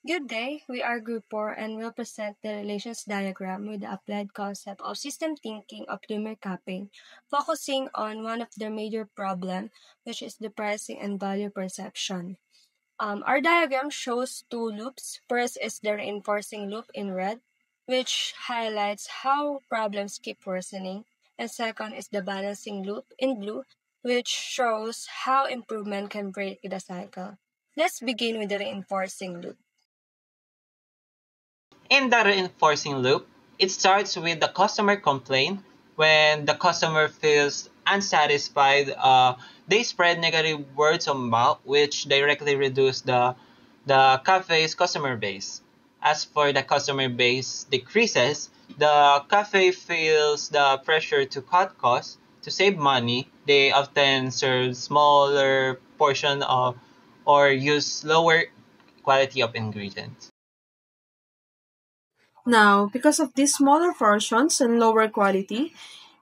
Good day, we are Group 4 and will present the relations diagram with the applied concept of system thinking of Lumiere Cafe, focusing on one of their major problems, which is the pricing and value perception. Our diagram shows two loops. First is the reinforcing loop in red, which highlights how problems keep worsening, and second is the balancing loop in blue, which shows how improvement can break the cycle. Let's begin with the reinforcing loop. In the reinforcing loop, it starts with the customer complaint. When the customer feels unsatisfied, they spread negative words of mouth, which directly reduce the cafe's customer base. As for the customer base decreases, the cafe feels the pressure to cut costs to save money. They often serve smaller portion of or use lower quality of ingredients. Now, because of these smaller portions and lower quality,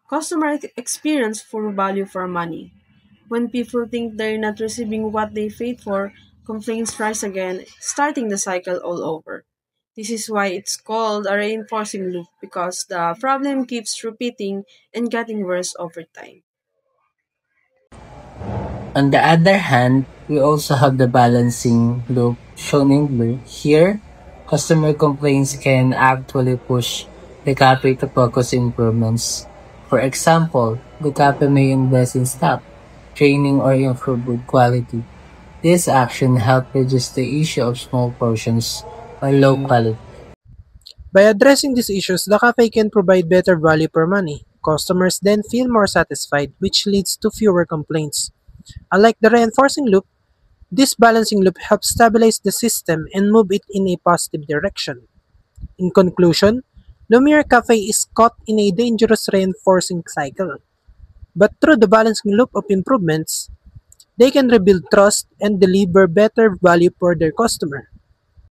customers experience full value for money. When people think they're not receiving what they paid for, complaints rise again, starting the cycle all over. This is why it's called a reinforcing loop because the problem keeps repeating and getting worse over time. On the other hand, we also have the balancing loop shown in blue. Here, customer complaints can actually push the cafe to focus improvements. For example, the cafe may invest in staff, training, or improve food quality. This action helps reduce the issue of small portions or low quality. By addressing these issues, the cafe can provide better value per money. Customers then feel more satisfied, which leads to fewer complaints. Unlike the reinforcing loop, this balancing loop helps stabilize the system and move it in a positive direction. In conclusion, Lumiere Cafe is caught in a dangerous reinforcing cycle. But through the balancing loop of improvements, they can rebuild trust and deliver better value for their customer.